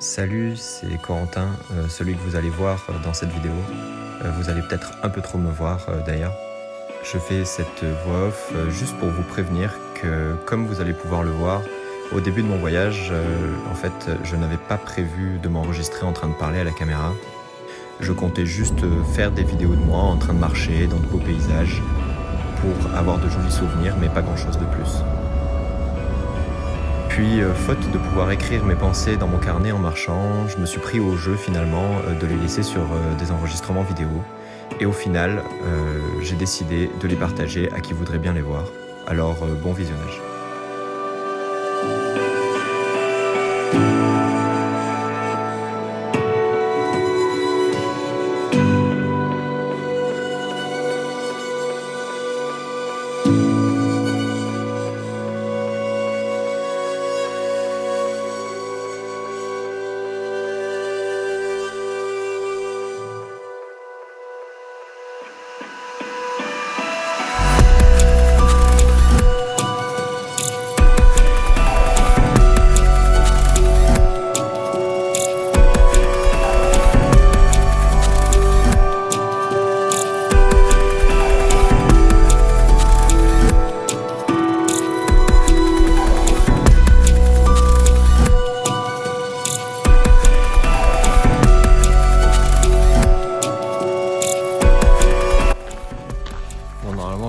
Salut, c'est Corentin, celui que vous allez voir dans cette vidéo. Vous allez peut-être un peu trop me voir d'ailleurs. Je fais cette voix off juste pour vous prévenir que, comme vous allez pouvoir le voir, au début de mon voyage, en fait, je n'avais pas prévu de m'enregistrer en train de parler à la caméra. Je comptais juste faire des vidéos de moi en train de marcher dans de beaux paysages pour avoir de jolis souvenirs, mais pas grand-chose de plus. Puis, faute de pouvoir écrire mes pensées dans mon carnet en marchant, je me suis pris au jeu finalement de les laisser sur des enregistrements vidéo. Et au final, j'ai décidé de les partager à qui voudrait bien les voir. Alors, bon visionnage.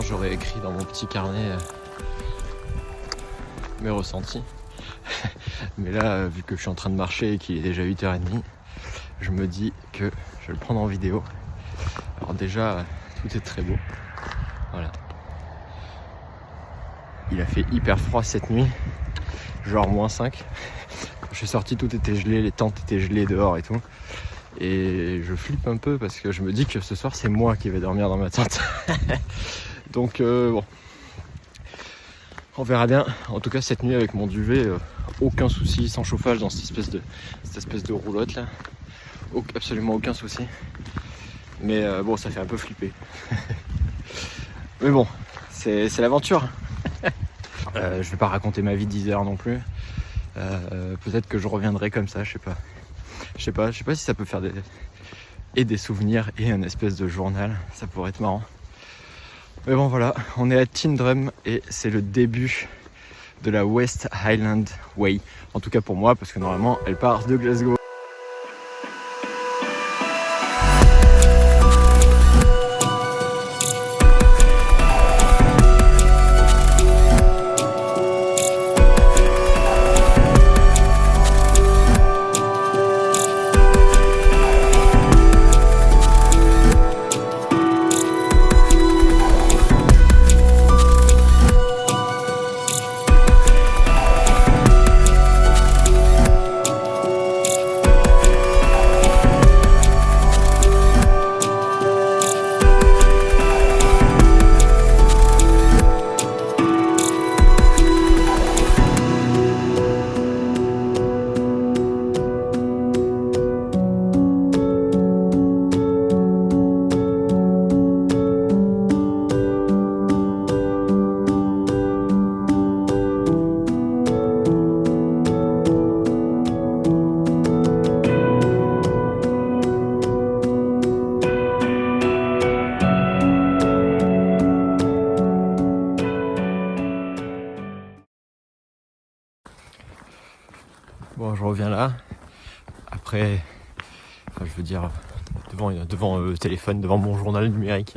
J'aurais écrit dans mon petit carnet mes ressentis. Mais là, vu que je suis en train de marcher et qu'il est déjà 8h30, je me dis que je vais le prendre en vidéo. Alors déjà, tout est très beau. Voilà. Il a fait hyper froid cette nuit, genre -5. Quand je suis sorti, tout était gelé, les tentes étaient gelées dehors et tout. Et je flippe un peu parce que je me dis que ce soir, c'est moi qui vais dormir dans ma tente. Donc bon, on verra bien. En tout cas, cette nuit avec mon duvet, aucun souci, sans chauffage dans cette espèce de roulotte là, absolument aucun souci. Mais bon, ça fait un peu flipper. Mais bon, c'est l'aventure. Je vais pas raconter ma vie de 10 heures non plus. Peut-être que je reviendrai comme ça, je sais pas si ça peut faire des souvenirs et un espèce de journal. Ça pourrait être marrant. Mais bon voilà, on est à Tindrum et c'est le début de la West Highland Way. En tout cas pour moi, parce que normalement elle part de Glasgow. Bon, je reviens là, après, enfin, je veux dire, devant le téléphone, devant mon journal numérique.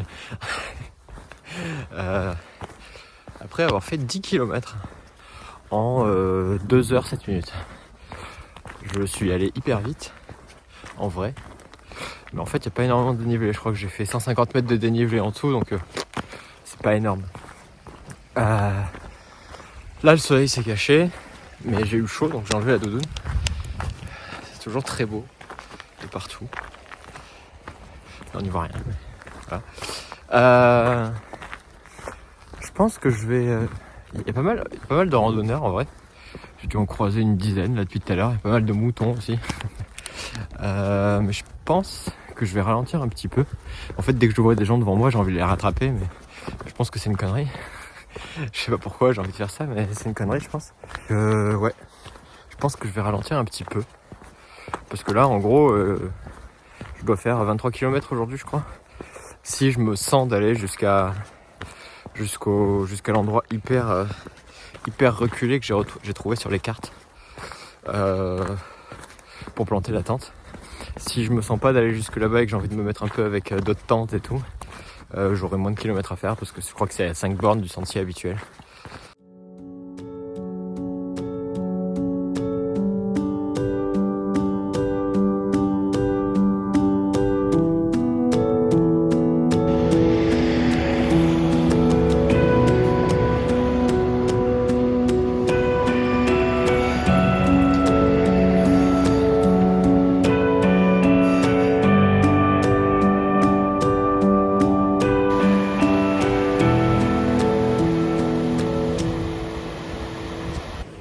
Après avoir fait 10 km en 2h 7 minutes. Je suis allé hyper vite, en vrai. Mais en fait, il n'y a pas énormément de dénivelé. Je crois que j'ai fait 150 mètres de dénivelé en dessous, donc c'est pas énorme. Là, le soleil s'est caché. Mais j'ai eu chaud, donc j'ai enlevé la doudoune. C'est toujours très beau de partout. Là, on n'y voit rien. Mais voilà. Je pense que je vais. Il y a pas mal de randonneurs en vrai. J'ai dû en croiser une dizaine là depuis tout à l'heure. Il y a pas mal de moutons aussi. Mais je pense que je vais ralentir un petit peu. En fait, dès que je vois des gens devant moi, j'ai envie de les rattraper, mais je pense que c'est une connerie. Je sais pas pourquoi j'ai envie de faire ça, mais c'est une connerie, je pense. Ouais, je pense que je vais ralentir un petit peu. parce que là en gros je dois faire 23 km aujourd'hui je crois. Si je me sens d'aller jusqu'à l'endroit hyper reculé que j'ai trouvé sur les cartes pour planter la tente. Si je me sens pas d'aller jusque là-bas et que j'ai envie de me mettre un peu avec d'autres tentes et tout, j'aurai moins de kilomètres à faire parce que je crois que c'est à 5 bornes du sentier habituel.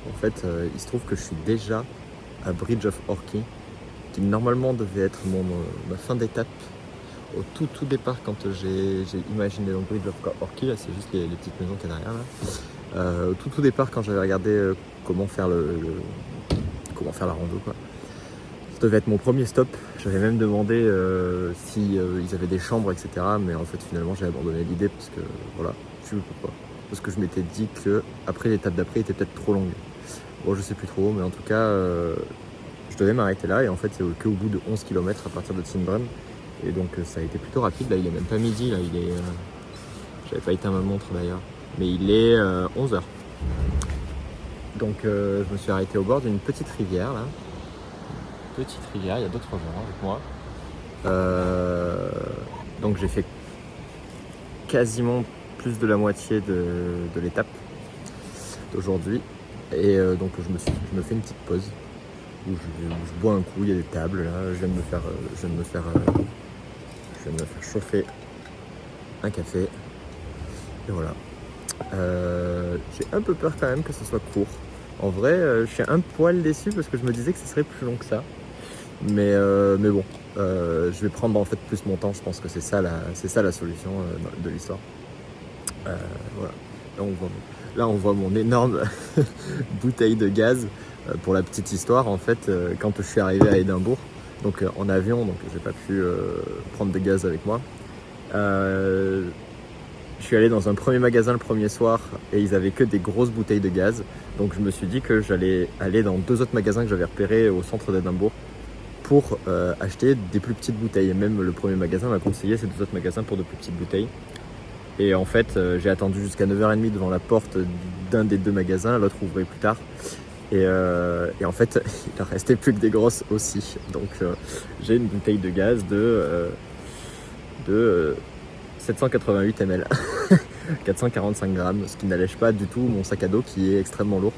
En fait, il se trouve que je suis déjà à Bridge of Orchy, qui normalement devait être ma fin d'étape au tout départ quand j'ai imaginé donc Bridge of Orchy. Là, c'est juste les petites maisons qu'il y a derrière là. Au tout départ quand j'avais regardé comment faire la rando quoi. Ça devait être mon premier stop. J'avais même demandé si ils avaient des chambres, etc. Mais en fait finalement j'ai abandonné l'idée parce que voilà, je ne peux pas. Parce que je m'étais dit que après l'étape d'après était peut-être trop longue. Bon, je sais plus trop, mais en tout cas, je devais m'arrêter là et en fait, c'est qu'au bout de 11 km à partir de Timbrun. Et donc, ça a été plutôt rapide. Là, il est même pas midi. Là, j'avais pas éteint ma montre d'ailleurs, mais il est 11h. Donc, je me suis arrêté au bord d'une petite rivière là. Petite rivière, il y a d'autres gens avec moi. Donc, j'ai fait quasiment plus de la moitié de l'étape d'aujourd'hui. Et donc je me fais une petite pause où je bois un coup, il y a des tables là, je viens de me faire chauffer un café. Et voilà. J'ai un peu peur quand même que ce soit court. En vrai, je suis un poil déçu parce que je me disais que ce serait plus long que ça. Mais bon, je vais prendre en fait plus mon temps, je pense que c'est ça la solution de l'histoire. Voilà. Là on voit mon énorme bouteille de gaz. Pour la petite histoire, en fait, quand je suis arrivé à Édimbourg, donc en avion, donc j'ai pas pu prendre de gaz avec moi. Je suis allé dans un premier magasin le premier soir et ils avaient que des grosses bouteilles de gaz. Donc je me suis dit que j'allais aller dans 2 autres magasins que j'avais repérés au centre d'Édimbourg pour acheter des plus petites bouteilles. Et même le premier magasin m'a conseillé ces 2 autres magasins pour de plus petites bouteilles. Et en fait, j'ai attendu jusqu'à 9h30 devant la porte d'un des 2 magasins, l'autre ouvrait plus tard. Et en fait, il en restait plus que des grosses aussi. Donc j'ai une bouteille de gaz de 788 ml, 445 grammes, ce qui n'allège pas du tout mon sac à dos qui est extrêmement lourd.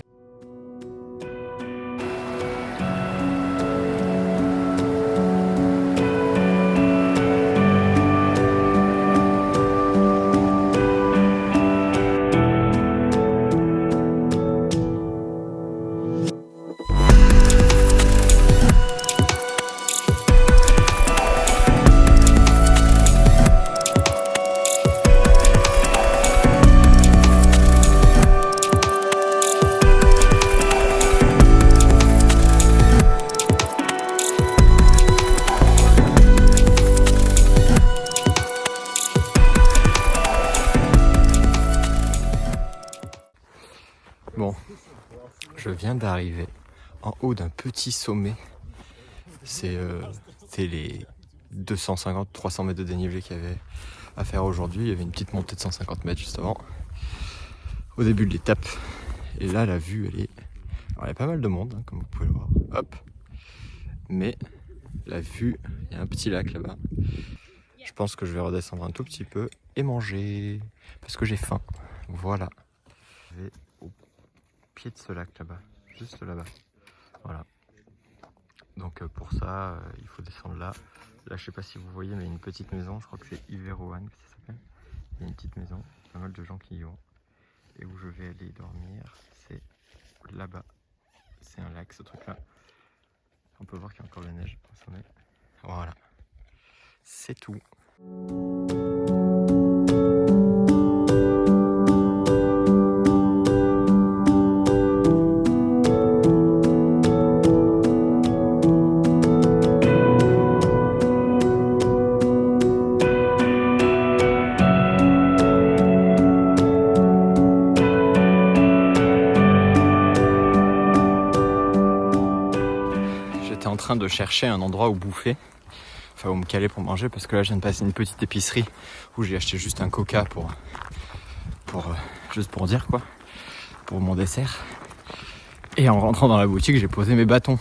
Bon, je viens d'arriver en haut d'un petit sommet. C'est les 250-300 mètres de dénivelé qu'il y avait à faire aujourd'hui. Il y avait une petite montée de 150 mètres juste avant, au début de l'étape. Et là, la vue, elle est... Alors, il y a pas mal de monde, hein, comme vous pouvez le voir. Hop. Mais la vue, il y a un petit lac là-bas. Je pense que je vais redescendre un tout petit peu et manger, parce que j'ai faim. Voilà. Je vais au pied de ce lac là-bas, juste là-bas. Voilà. Donc pour ça, il faut descendre là. Là, je sais pas si vous voyez, mais il y a une petite maison. Je crois que c'est Iveroan que ça s'appelle. Il y a une petite maison, pas mal de gens qui y vont. Et où je vais aller dormir, c'est là-bas. C'est un lac, ce truc-là. On peut voir qu'il y a encore de la neige au sommet. Voilà. C'est tout. j'étais en train de chercher un endroit où bouffer, enfin où me caler pour manger, parce que là je viens de passer une petite épicerie où j'ai acheté juste un coca pour juste pour dire quoi, pour mon dessert. Et en rentrant dans la boutique, j'ai posé mes bâtons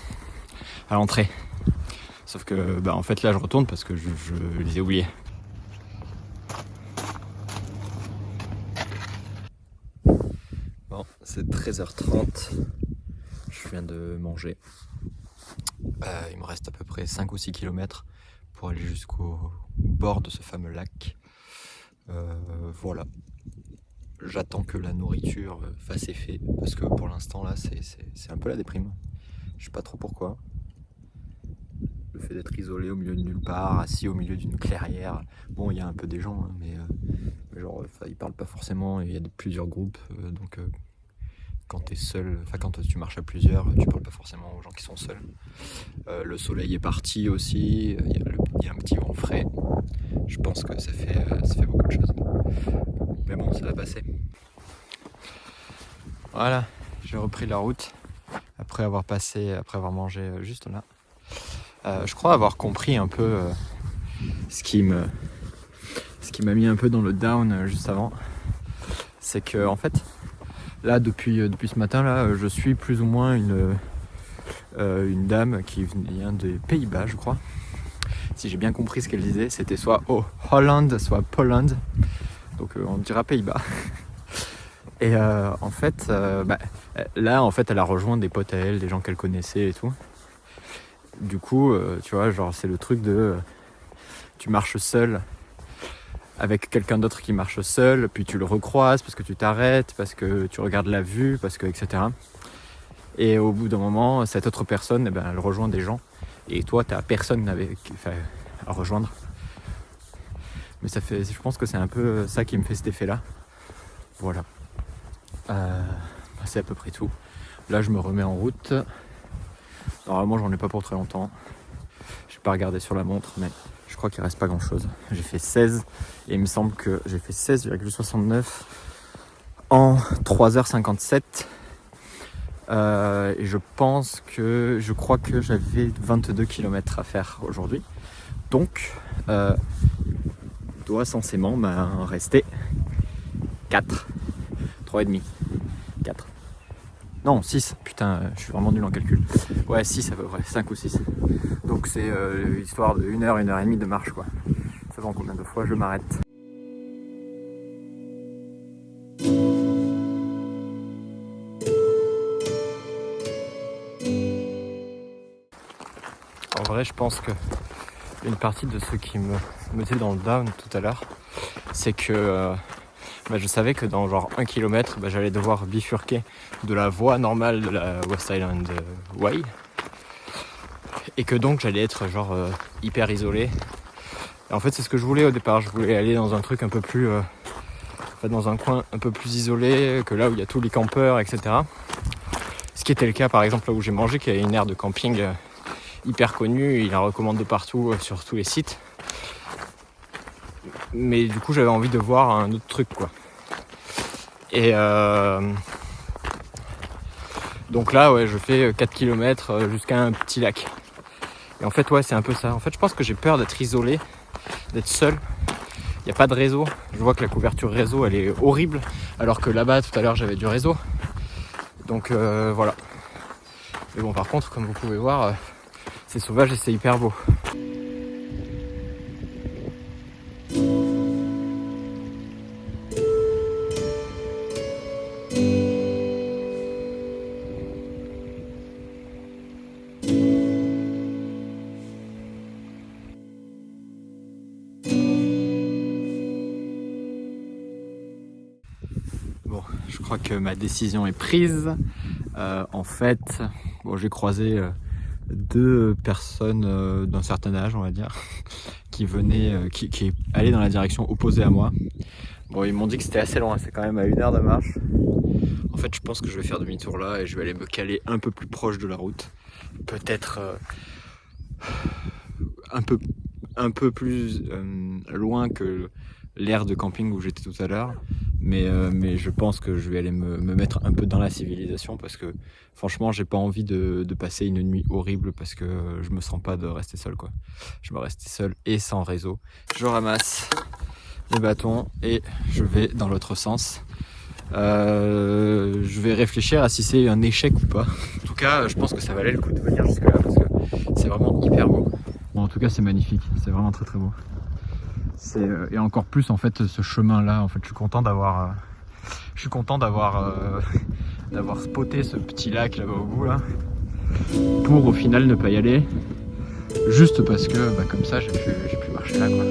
à l'entrée. Sauf que en fait là je retourne parce que je les ai oubliés. Bon, c'est 13h30. Je viens de manger. Il me reste à peu près 5 ou 6 km pour aller jusqu'au bord de ce fameux lac. Voilà. J'attends que la nourriture fasse effet parce que pour l'instant là c'est un peu la déprime. Je sais pas trop pourquoi. Le fait d'être isolé au milieu de nulle part, assis au milieu d'une clairière. Bon, il y a un peu des gens, hein, mais genre ils parlent pas forcément. Il y a plusieurs groupes, donc quand t'es seul, enfin quand tu marches à plusieurs, tu parles pas forcément aux gens qui sont seuls. Le soleil est parti aussi. Il y a un petit vent frais. Je pense que ça fait beaucoup de choses. Mais bon, ça va passer. Voilà, j'ai repris la route après avoir mangé juste là. Je crois avoir compris un peu ce qui m'a mis un peu dans le down juste avant. C'est que en fait, là depuis ce matin là, je suis plus ou moins une dame qui vient des Pays-Bas, je crois. Si j'ai bien compris ce qu'elle disait, c'était soit Hollande, soit Poland. Donc on dira Pays-Bas. Et en fait, là en fait elle a rejoint des potes à elle, des gens qu'elle connaissait et tout. Du coup, tu vois, genre c'est le truc de tu marches seul avec quelqu'un d'autre qui marche seul, puis tu le recroises parce que tu t'arrêtes, parce que tu regardes la vue, parce que etc. Et au bout d'un moment, cette autre personne, elle rejoint des gens, et toi t'as personne à rejoindre. Mais je pense que c'est un peu ça qui me fait cet effet-là. Voilà. C'est à peu près tout. Là, je me remets en route. Normalement, j'en ai pas pour très longtemps. J'ai pas regardé sur la montre, mais je crois qu'il reste pas grand-chose. J'ai fait 16 et il me semble que j'ai fait 16,69 en 3h57. Et je crois que j'avais 22 km à faire aujourd'hui. Donc, doit censément m'en rester 4. 3,5. 4. Non, 6. Putain, je suis vraiment nul en calcul. Ouais, 6 à peu près. 5 ou 6. Donc c'est histoire de 1h, 1h30 de marche, quoi. Ça va combien de fois je m'arrête. En vrai, je pense que une partie de ce qui me mettait dans le down tout à l'heure, c'est que je savais que dans genre 1 km, j'allais devoir bifurquer de la voie normale de la West Island Way. Et que donc j'allais être genre hyper isolé. Et en fait c'est ce que je voulais au départ. Je voulais aller dans un truc un peu plus... dans un coin un peu plus isolé que là où il y a tous les campeurs, etc. Ce qui était le cas par exemple là où j'ai mangé, qui est une aire de camping hyper connue. Il la recommande de partout sur tous les sites. Mais du coup j'avais envie de voir un autre truc, quoi. Et donc là ouais, je fais 4 km jusqu'à un petit lac. Et en fait ouais, c'est un peu ça. En fait je pense que j'ai peur d'être isolé, d'être seul. Il n'y a pas de réseau. Je vois que la couverture réseau elle est horrible, alors que là-bas tout à l'heure j'avais du réseau. Donc voilà. Mais bon, par contre comme vous pouvez voir, c'est sauvage et c'est hyper beau. Bon, je crois que ma décision est prise. En fait, j'ai croisé 2 personnes d'un certain âge, on va dire, qui venaient, qui allaient dans la direction opposée à moi. Bon, ils m'ont dit que c'était assez loin, c'est quand même à 1 heure de marche. En fait, je pense que je vais faire demi-tour là et je vais aller me caler un peu plus proche de la route. Peut-être un peu plus loin que l'aire de camping où j'étais tout à l'heure. Mais je pense que je vais aller me mettre un peu dans la civilisation parce que franchement j'ai pas envie de passer une nuit horrible parce que je me sens pas de rester seul quoi. Je vais rester seul et sans réseau. Je ramasse les bâtons et je vais dans l'autre sens. Je vais réfléchir à si c'est un échec ou pas. En tout cas je pense que ça valait le coup de venir jusque là parce que c'est vraiment hyper beau. Bon, en tout cas c'est magnifique, c'est vraiment très très beau. Et encore plus en fait ce chemin là, en fait je suis content d'avoir spoté ce petit lac là-bas au bout là, pour au final ne pas y aller, juste parce que comme ça j'ai pu marcher là quoi.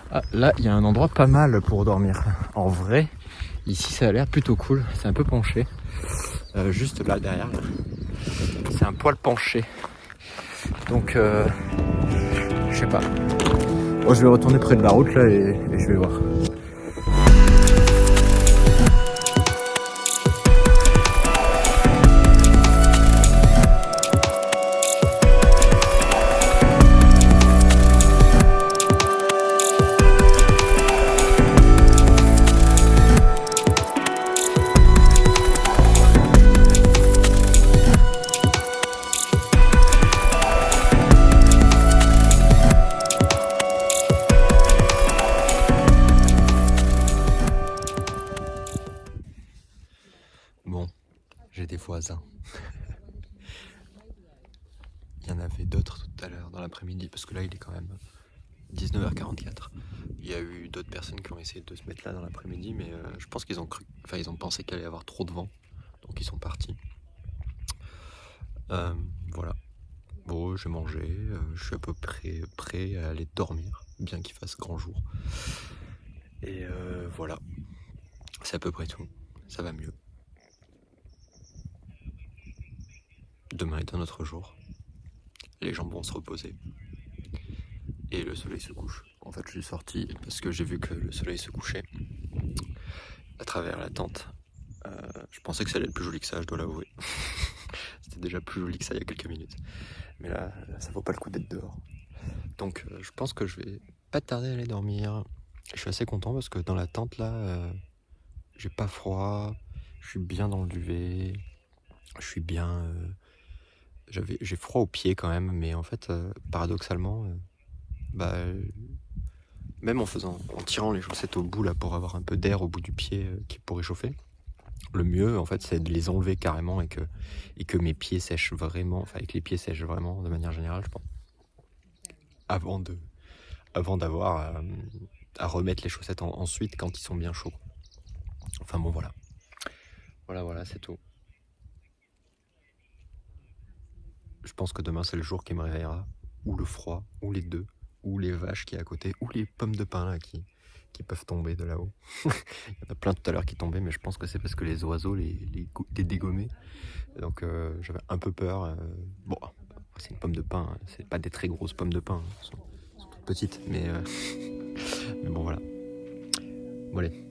Ah, là il y a un endroit pas mal pour dormir. En vrai, ici ça a l'air plutôt cool, c'est un peu penché. Juste là derrière, là. C'est un poil penché. Donc je sais pas. Bon, je vais retourner près de la route là et je vais voir. Bon, j'ai des voisins. Il y en avait d'autres tout à l'heure dans l'après-midi, parce que là il est quand même 19h44. Il y a eu d'autres personnes qui ont essayé de se mettre là dans l'après-midi, mais je pense qu'ils ont ils ont pensé qu'il allait y avoir trop de vent, donc ils sont partis. Voilà. Bon, j'ai mangé, je suis à peu près prêt à aller dormir, bien qu'il fasse grand jour. Et voilà, c'est à peu près tout. Ça va mieux. Demain est un autre jour. Les jambes vont se reposer. Et le soleil se couche. En fait, je suis sorti parce que j'ai vu que le soleil se couchait à travers la tente. Je pensais que ça allait être plus joli que ça, je dois l'avouer. C'était déjà plus joli que ça il y a quelques minutes. Mais là ça vaut pas le coup d'être dehors. Donc je pense que je vais pas tarder à aller dormir. Je suis assez content parce que dans la tente là, j'ai pas froid, je suis bien dans le duvet, je suis bien... j'ai froid aux pieds quand même, mais en fait, paradoxalement, même en tirant les chaussettes au bout là pour avoir un peu d'air au bout du pied qui pourrait chauffer, le mieux en fait c'est de les enlever carrément et que mes pieds sèchent vraiment, enfin que les pieds sèchent vraiment de manière générale, je pense, avant d'avoir à remettre les chaussettes ensuite quand ils sont bien chauds. Enfin bon voilà, c'est tout. Je pense que demain c'est le jour qui me réveillera, ou le froid, ou les deux, ou les vaches qui est à côté, ou les pommes de pin là qui peuvent tomber de là-haut. Il y en a plein tout à l'heure qui tombaient, mais je pense que c'est parce que les oiseaux les dégommaient. Donc j'avais un peu peur. Bon, c'est une pomme de pin, hein. C'est pas des très grosses pommes de pin, hein. Elles sont toutes petites, mais bon voilà. Bon allez.